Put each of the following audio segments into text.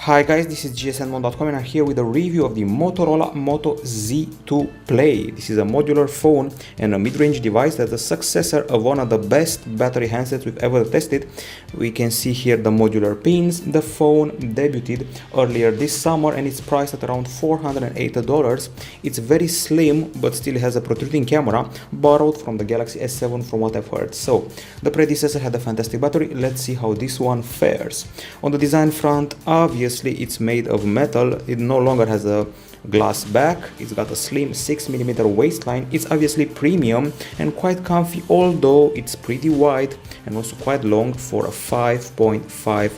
Hi guys, this is gsnmon.com and I'm here with a review of the Motorola Moto Z2 Play. This is a modular phone and a mid-range device that's a successor of one of the best battery handsets we've ever tested. We can see here the modular pins. The phone debuted earlier this summer and it's priced at around $480. It's very slim but still has a protruding camera, borrowed from the Galaxy S7 from what I've heard. So the predecessor had a fantastic battery. Let's see how this one fares. On the design front, obviously it's made of metal. It no longer has a glass back. It's got a slim 6mm waistline. It's obviously premium and quite comfy, although it's pretty wide and also quite long for a 5.5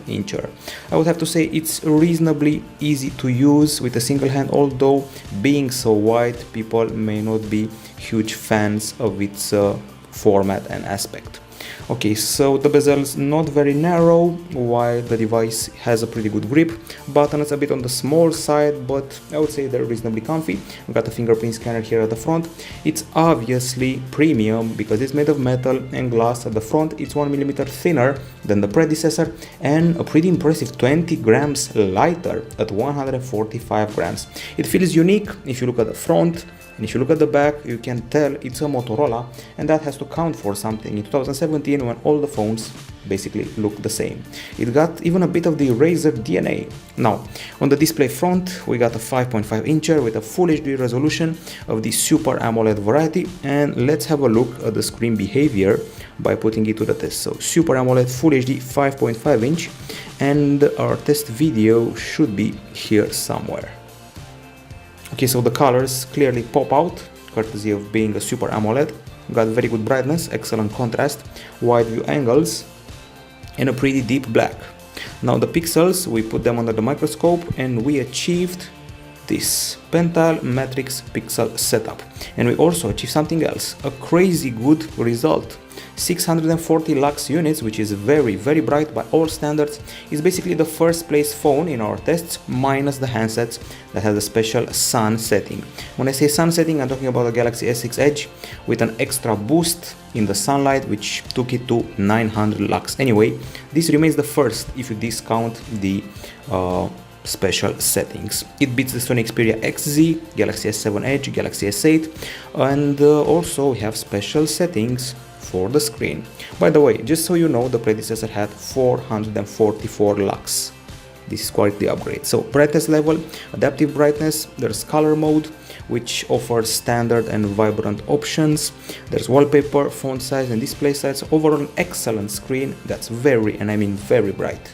incher. I would have to say it's reasonably easy to use with a single hand, although being so wide, people may not be huge fans of its format and aspect. Okay, so the bezel's not very narrow, while the device has a pretty good grip. Buttons a bit on the small side, but I would say they're reasonably comfy. We've got a fingerprint scanner here at the front. It's obviously premium because it's made of metal and glass at the front. It's 1mm thinner than the predecessor and a pretty impressive 20 grams lighter at 145 grams. It feels unique if you look at the front. And if you look at the back, you can tell it's a Motorola, and that has to count for something in 2017 when all the phones basically look the same. It got even a bit of the Razer DNA. Now, on the display front, we got a 5.5 incher with a Full HD resolution of the Super AMOLED variety, and let's have a look at the screen behavior by putting it to the test. So Super AMOLED Full HD 5.5 inch, and our test video should be here somewhere. Okay, so the colors clearly pop out, courtesy of being a Super AMOLED. Got very good brightness, excellent contrast, wide view angles, and a pretty deep black. Now the pixels, we put them under the microscope and we achieved this pentile matrix pixel setup. And we also achieved something else, a crazy good result. 640 lux units, which is very bright by all standards. Is basically the first place phone in our tests, minus the handsets that has a special sun setting. When I say sun setting, I'm talking about the Galaxy S6 Edge with an extra boost in the sunlight, which took it to 900 lux. Anyway, this remains the first if you discount the special settings. It beats the Sony Xperia XZ, Galaxy S7 Edge, Galaxy S8, and also we have special settings for the screen. By the way, just so you know, the predecessor had 444 lux. This is quite the upgrade. So brightness level, adaptive brightness, there's color mode, which offers standard and vibrant options. There's wallpaper, font size and display size. Overall an excellent screen that's very, and I mean very bright.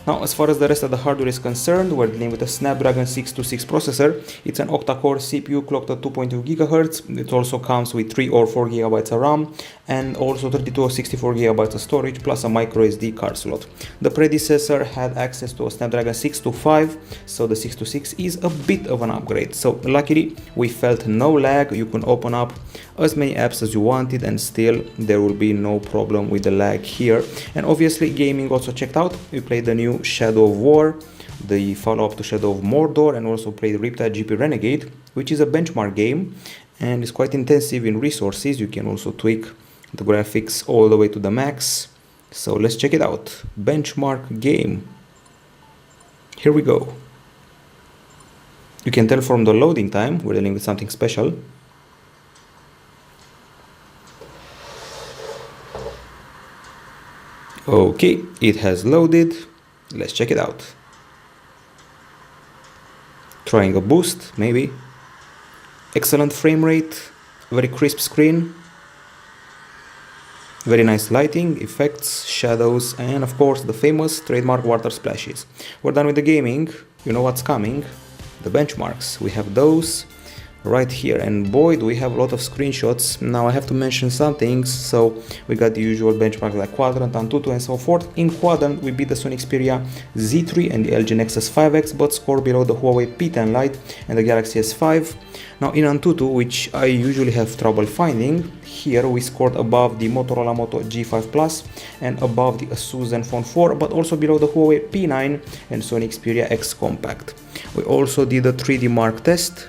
Now, as far as the rest of the hardware is concerned, we're dealing with a Snapdragon 626 processor. It's an octa-core CPU clocked at 2.2 GHz. It also comes with 3 or 4 GB of RAM and also 32 or 64 GB of storage plus a micro SD card slot. The predecessor had access to a Snapdragon 625, so the 626 is a bit of an upgrade. So luckily, we felt no lag. You can open up as many apps as you wanted and still there will be no problem with the lag here. And obviously gaming also checked out. We played the new Shadow of War, the follow-up to Shadow of Mordor, and also played Riptide GP Renegade, which is a benchmark game and is quite intensive in resources. You can also tweak the graphics all the way to the max. So let's check it out. Benchmark game. Here we go. You can tell from the loading time we're dealing with something special. Okay, it has loaded. Let's check it out. Trying a boost, maybe. Excellent frame rate, very crisp screen. Very nice lighting, effects, shadows, and of course the famous trademark water splashes. We're done with the gaming. You know what's coming. The benchmarks. We have those right here, and boy do we have a lot of screenshots. Now I have to mention some things. So we got the usual benchmarks like Quadrant, Antutu and so forth. In Quadrant we beat the Sony Xperia Z3 and the LG Nexus 5X, but scored below the Huawei P10 Lite and the Galaxy S5. Now in Antutu, which I usually have trouble finding, here we scored above the Motorola Moto G5 Plus and above the Asus Zenfone 4, but also below the Huawei P9 and Sony Xperia X Compact. We also did a 3D Mark test.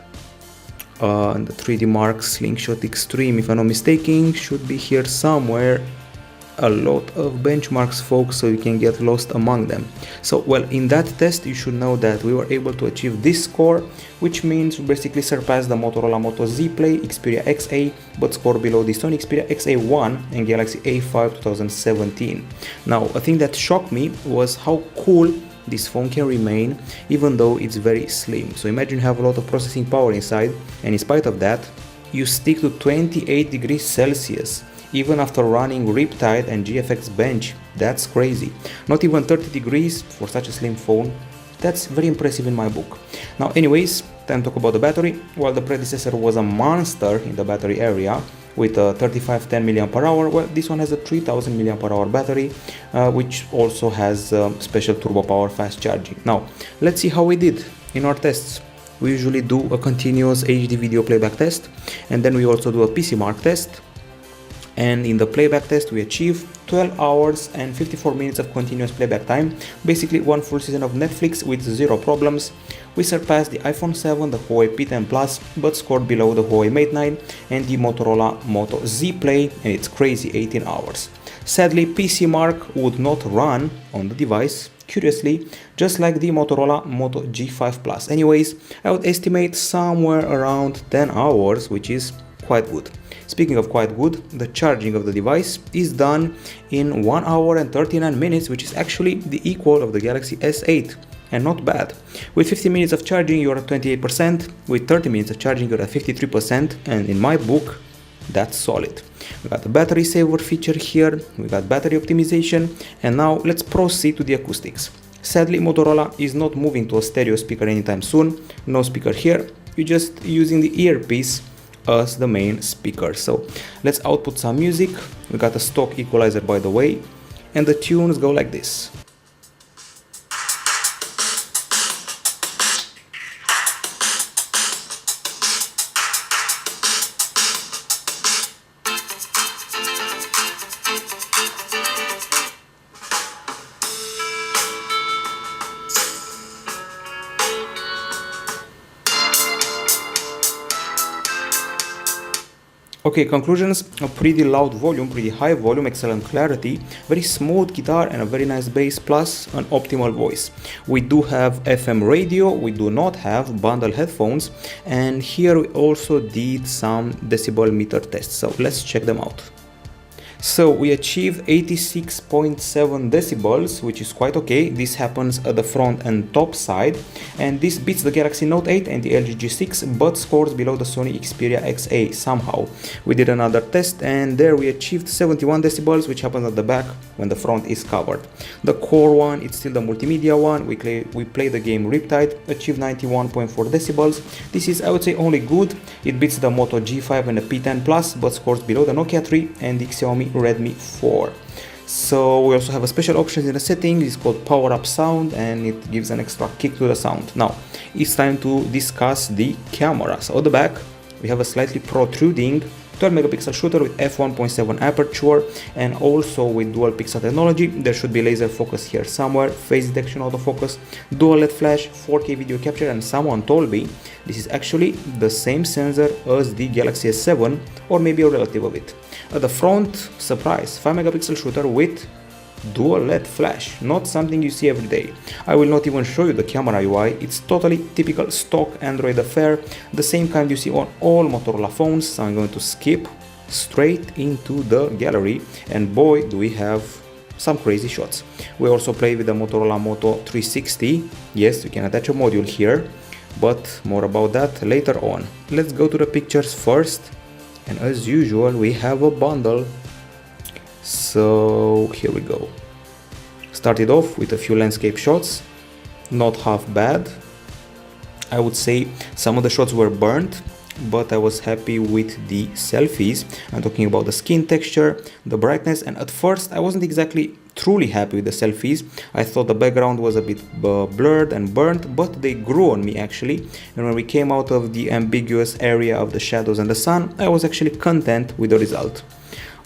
And the 3D Mark Slingshot Extreme, if I'm not mistaken, should be here somewhere. a lot of benchmarks, folks, so you can get lost among them. So, well, in that test, you should know that we were able to achieve this score, which means we basically surpassed the Motorola Moto Z Play, Xperia XA, but score below the Sony Xperia XA1 and Galaxy A5 2017. Now, a thing that shocked me was how cool this phone can remain, even though it's very slim. So imagine you have a lot of processing power inside, and in spite of that, you stick to 28 degrees Celsius. Even after running Riptide and GFX Bench. That's crazy. Not even 30 degrees for such a slim phone. That's very impressive in my book. Now anyways, time to talk about the battery. While the predecessor was a monster in the battery area with a 3510 mAh, well, this one has a 3000 mAh battery, which also has special turbo power fast charging. Now let's see how we did in our tests. We usually do a continuous HD video playback test, and then we also do a PC Mark test. And in the playback test we achieved 12 hours and 54 minutes of continuous playback time, basically one full season of Netflix with zero problems. We surpassed the iPhone 7, the Huawei P10 Plus, but scored below the Huawei Mate 9 and the Motorola Moto Z Play, and it's crazy 18 hours. Sadly, PC Mark would not run on the device, curiously, just like the Motorola Moto G5 Plus. Anyways, I would estimate somewhere around 10 hours, which is quite good. Speaking of quite good, the charging of the device is done in 1 hour and 39 minutes, which is actually the equal of the Galaxy S8, and not bad. With 50 minutes of charging you're at 28%, with 30 minutes of charging you're at 53%, and in my book, that's solid. We got the battery saver feature here, we got battery optimization, and now let's proceed to the acoustics. Sadly, Motorola is not moving to a stereo speaker anytime soon, no speaker here, you're just using the earpiece as the main speaker. So let's output some music. We got a stock equalizer, by the way, and the tunes go like this. Okay, conclusions: a pretty loud volume, pretty high volume, excellent clarity, very smooth guitar and a very nice bass, plus an optimal voice. We do have FM radio, we do not have bundle headphones, and here we also did some decibel meter tests, so let's check them out. So we achieved 86.7 decibels, which is quite okay. This happens at the front and top side, and this beats the Galaxy Note 8 and the LG G6, but scores below the Sony Xperia XA somehow. We did another test, and there we achieved 71 decibels, which happens at the back when the front is covered. The core one, it's still the multimedia one. We play the game Riptide, achieved 91.4 decibels. This is, I would say, only good. It beats the Moto G5 and the P10 Plus, but scores below the Nokia 3 and the Xiaomi Redmi 4. So we also have a special option in the setting. It's called Power Up Sound, and it gives an extra kick to the sound. Now it's time to discuss the camera. So at the back we have a slightly protruding 12 megapixel shooter with f1.7 aperture, and also with dual pixel technology. There should be laser focus here somewhere, face detection, autofocus, dual LED flash, 4K video capture, and someone told me this is actually the same sensor as the Galaxy S7, or maybe a relative of it. At the front, surprise, 5 megapixel shooter with dual LED flash, not something you see every day. I will not even show you the camera UI, it's totally typical stock Android affair, the same kind you see on all Motorola phones. So I'm going to skip straight into the gallery, and boy do we have some crazy shots. We also play with the Motorola Moto 360. Yes, you can attach a module here, but more about that later on. Let's go to the pictures first, and as usual we have a bundle. So here we go. Started off with a few landscape shots, not half bad. I would say some of the shots were burnt, but I was happy with the selfies. I'm talking about the skin texture, the brightness, and at first I wasn't exactly truly happy with the selfies. I thought the background was a bit blurred and burnt, but they grew on me actually, and when we came out of the ambiguous area of the shadows and the sun, I was actually content with the result.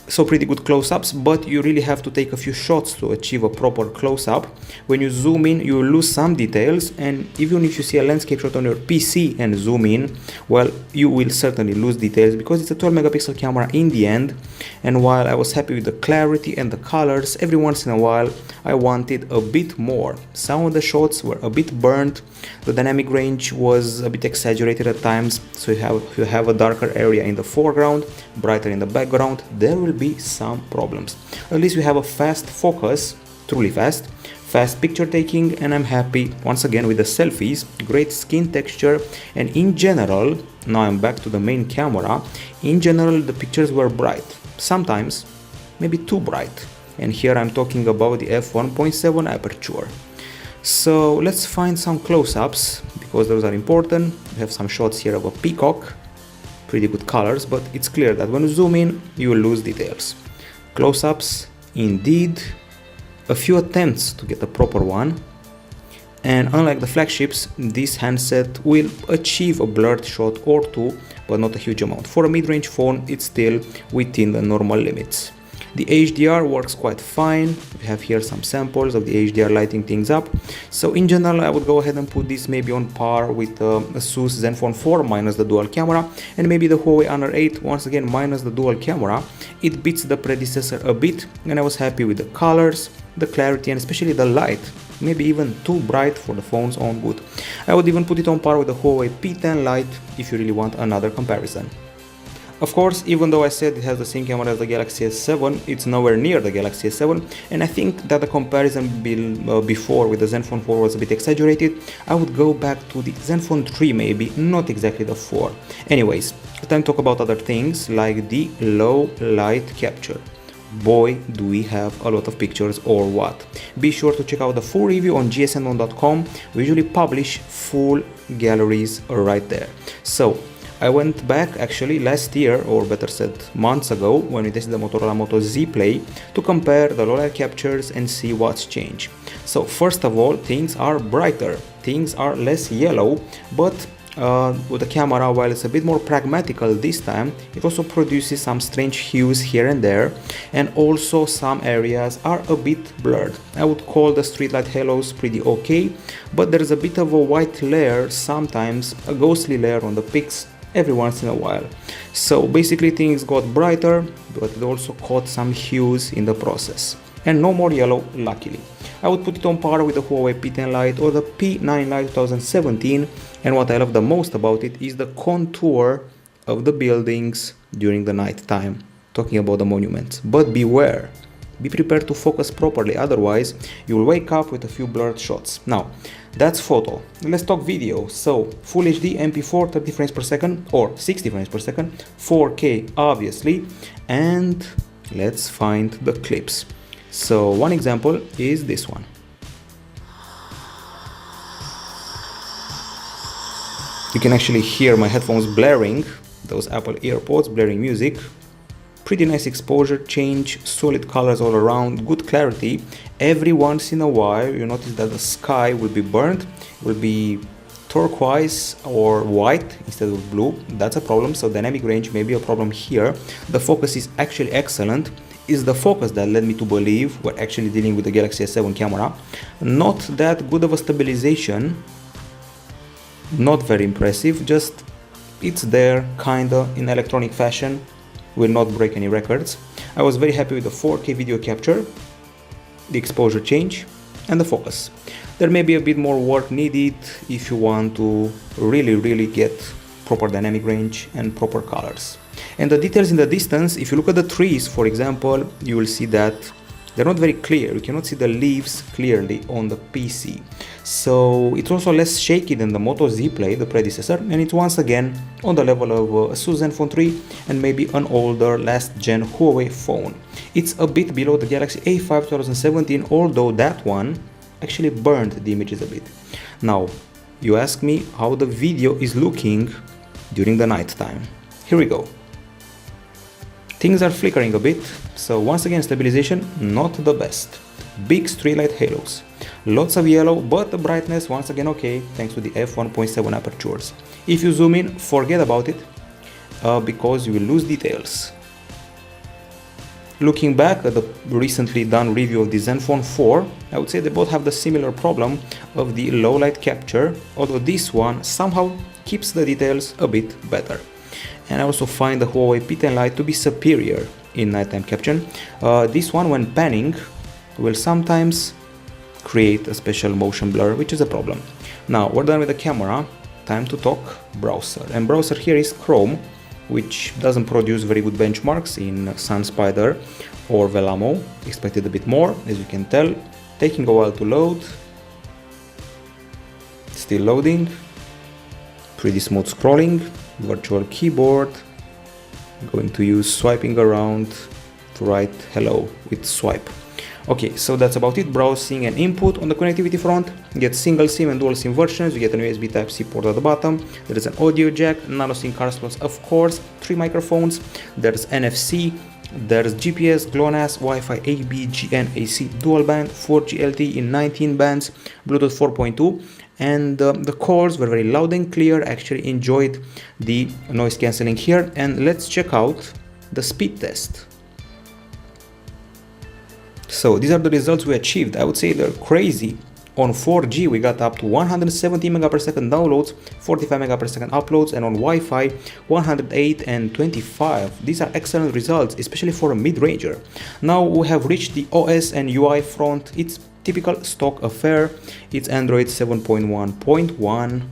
So pretty good close-ups, but you really have to take a few shots to achieve a proper close-up. When you zoom in, you lose some details, and even if you see a landscape shot on your PC and zoom in, well, you will certainly lose details because it's a 12 megapixel camera in the end. And while I was happy with the clarity and the colors, every once in a while I wanted a bit more. Some of the shots were a bit burnt, the dynamic range was a bit exaggerated at times, so if you have a darker area in the foreground, brighter in the background, there will be some problems. At least we have a fast focus, truly fast picture taking, and I'm happy once again with the selfies, great skin texture, and in general, now I'm back to the main camera, in general the pictures were bright, sometimes maybe too bright, and here I'm talking about the f1.7 aperture. So let's find some close-ups because those are important. We have some shots here of a peacock, pretty good colors, but it's clear that when you zoom in you will lose details. Close-ups, indeed, a few attempts to get a proper one, and unlike the flagships, this handset will achieve a blurred shot or two, but not a huge amount. For a mid-range phone, it's still within the normal limits. The HDR works quite fine. We have here some samples of the HDR lighting things up. So in general, I would go ahead and put this maybe on par with ASUS Zenfone 4 minus the dual camera, and maybe the Huawei Honor 8 once again minus the dual camera. It beats the predecessor a bit, and I was happy with the colors, the clarity, and especially the light. Maybe even too bright for the phone's own good. I would even put it on par with the Huawei P10 Lite if you really want another comparison. Of course, even though I said it has the same camera as the Galaxy S7, it's nowhere near the Galaxy S7, and I think that the comparison before with the Zenfone 4 was a bit exaggerated. I would go back to the Zenfone 3 maybe, not exactly the 4. Anyways, time to talk about other things like the low light capture. Boy, do we have a lot of pictures or what. Be sure to check out the full review on gsn1.com. We usually publish full galleries right there. So I went back actually last year, or better said months ago, when we tested the Motorola Moto Z Play to compare the low light captures and see what's changed. So first of all, things are brighter, things are less yellow, but with the camera, while it's a bit more pragmatical this time, it also produces some strange hues here and there, and also some areas are a bit blurred. I would call the streetlight halos pretty okay, but there's a bit of a white layer, sometimes a ghostly layer on the pics every once in a while. So basically things got brighter, but it also caught some hues in the process. And no more yellow, luckily. I would put it on par with the Huawei P10 Lite or the P9 Lite 2017, and what I love the most about it is the contour of the buildings during the night time, talking about the monuments. But beware, be prepared to focus properly, otherwise you will wake up with a few blurred shots. Now, that's photo. Let's talk video. So, Full HD, MP4, 30 frames per second or 60 frames per second, 4K obviously, and let's find the clips. So, one example is this one. You can actually hear my headphones blaring, those Apple AirPods blaring music. Pretty nice exposure change, solid colors all around, good clarity. Every once in a while you notice that the sky will be burnt, will be turquoise or white instead of blue. That's a problem, so dynamic range may be a problem here. The focus is actually excellent. It's the focus that led me to believe we're actually dealing with the Galaxy S7 camera. Not that good of a stabilization, not very impressive, just it's there kinda in electronic fashion. Will not break any records. I was very happy with the 4K video capture, the exposure change, and the focus. There may be a bit more work needed if you want to really get proper dynamic range and proper colors. And the details in the distance, if you look at the trees, for example, you will see that they're not very clear. You cannot see the leaves clearly on the PC. So it's also less shaky than the Moto Z Play, the predecessor, and it's once again on the level of ASUS Zenfone 3 and maybe an older last-gen Huawei phone. It's a bit below the Galaxy A5 2017, although that one actually burned the images a bit. Now, you ask me how the video is looking during the night time. Here we go. Things are flickering a bit, so once again stabilization not the best. Big streetlight halos, lots of yellow, but the brightness once again okay thanks to the f1.7 apertures. If you zoom in, forget about it because you will lose details. Looking back at the recently done review of the Zenfone 4, I would say they both have the similar problem of the low light capture, although this one somehow keeps the details a bit better. And I also find the Huawei P10 Lite to be superior in nighttime capture. This one, when panning, will sometimes create a special motion blur, which is a problem. Now we're done with the camera, time to talk browser. And browser here is Chrome, which doesn't produce very good benchmarks in SunSpider or Velamo. Expected a bit more, as you can tell. Taking a while to load. Still loading. Pretty smooth scrolling. Virtual keyboard. I'm going to use swiping around to write hello with swipe. Okay, so that's about it. Browsing and input. On the connectivity front, you get single SIM and dual SIM versions. You get an USB Type-C port at the bottom. There is an audio jack, nano SIM card slots, of course, 3 microphones. There's NFC, there's GPS, GLONASS, Wi-Fi AB, GN, AC, dual band, 4G LTE in 19 bands, Bluetooth 4.2. And the calls were very loud and clear. I actually enjoyed the noise cancelling here. And let's check out the speed test. So these are the results we achieved. I would say they're crazy. On 4G we got up to 170 megabits downloads, 45 megabits uploads, and on Wi-Fi 108 and 25. These are excellent results, especially for a mid-ranger. Now we have reached the OS and UI front. It's typical stock affair. It's Android 7.1.1,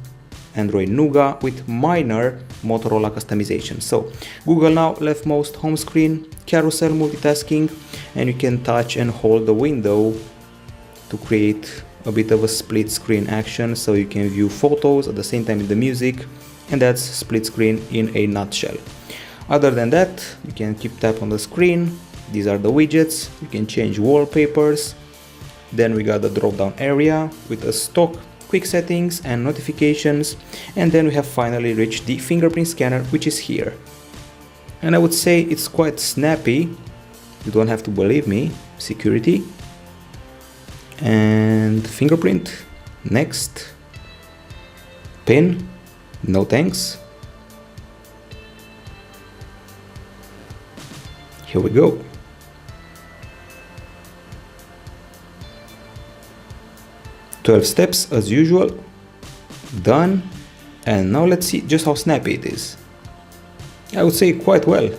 Android Nougat with minor Motorola customization. So Google Now, leftmost home screen, carousel multitasking, and you can touch and hold the window to create a bit of a split screen action, so you can view photos at the same time with the music, and that's split screen in a nutshell. Other than that, you can keep tap on the screen. These are the widgets. You can change wallpapers. Then we got the drop down area with a stock, quick settings and notifications, and then we have finally reached the fingerprint scanner, which is here. And I would say it's quite snappy. You don't have to believe me. Security and fingerprint. Next. Pin. No thanks. Here we go. "12 steps as usual." Done. And now let's see just how snappy it is. I would say quite well.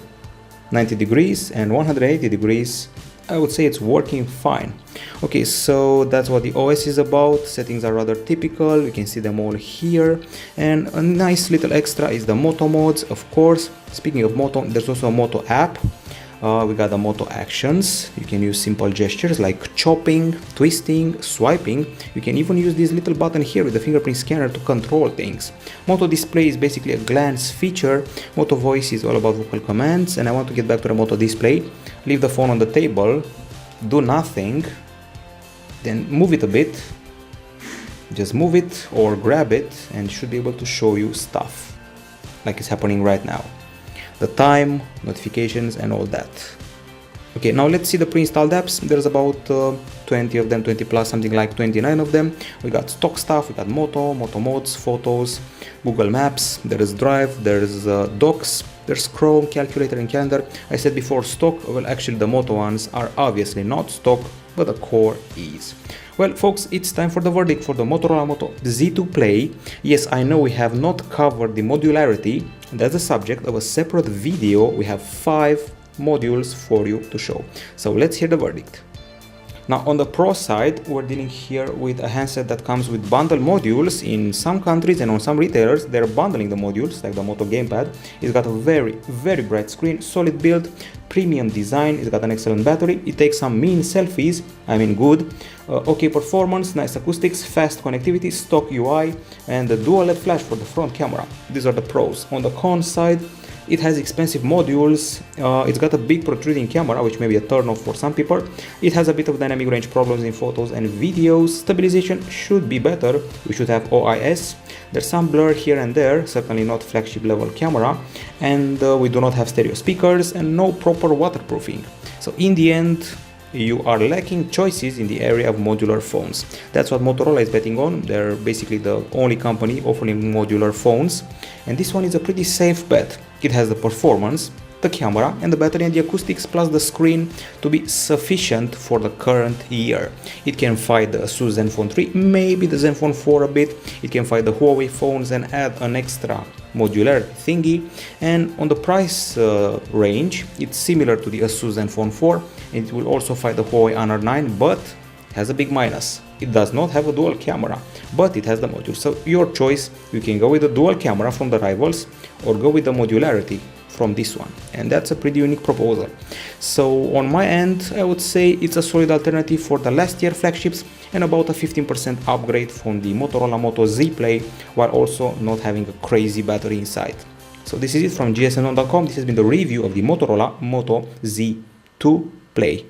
90 degrees and 180 degrees. I would say it's working fine. Okay, so that's what the OS is about. Settings are rather typical. You can see them all here. And a nice little extra is the Moto modes, of course. Speaking of Moto, there's also a Moto app. We got the Moto actions. You can use simple gestures like chopping, twisting, swiping. You can even use this little button here with the fingerprint scanner to control things. Moto display is basically a glance feature. Moto voice is all about vocal commands. And I want to get back to the Moto display. Leave the phone on the table, do nothing, then move it a bit. Just move it or grab it and it should be able to show you stuff like it's happening right now. The time, notifications and all that. Okay, now let's see the pre-installed apps. There's about 20 of them, 20 plus, something like 29 of them. We got stock stuff, we got Moto, Moto modes, photos, Google Maps, there is Drive, there's Docs, there's Chrome, Calculator and Calendar. I said before stock, well actually the Moto ones are obviously not stock, but the core is. Well folks, it's time for the verdict for the Motorola Moto Z2 Play. Yes, I know we have not covered the modularity. That's the subject of a separate video. We have 5 modules for you to show. So let's hear the verdict. Now on the pro side, we're dealing here with a handset that comes with bundle modules. In some countries and on some retailers, they're bundling the modules, like the Moto gamepad. It's got a very, very bright screen, solid build, premium design. It's got an excellent battery. It takes some mean selfies, I mean good. Okay performance, nice acoustics, fast connectivity, stock UI, and the dual LED flash for the front camera. These are the pros. On the con side, it has expensive modules. It's got a big protruding camera, which may be a turn off for some people. It has a bit of dynamic range problems in photos and videos. Stabilization should be better. We should have OIS. There's some blur here and there, certainly not flagship level camera. And we do not have stereo speakers and no proper waterproofing. So in the end, you are lacking choices in the area of modular phones. That's what Motorola is betting on. They're basically the only company offering modular phones. And this one is a pretty safe bet. It has the performance, the camera and the battery and the acoustics plus the screen to be sufficient for the current year. It can fight the Asus Zenfone 3, maybe the Zenfone 4 a bit, it can fight the Huawei phones and add an extra modular thingy, and on the price range it's similar to the Asus Zenfone 4, and it will also fight the Huawei Honor 9, but has a big minus. It does not have a dual camera, but it has the module. So your choice, you can go with the dual camera from the rivals or go with the modularity from this one, and that's a pretty unique proposal. So on my end, I would say it's a solid alternative for the last year flagships and about a 15% upgrade from the Motorola Moto Z Play, while also not having a crazy battery inside. So this is it from gsm.com. This has been the review of the Motorola Moto Z2 Play.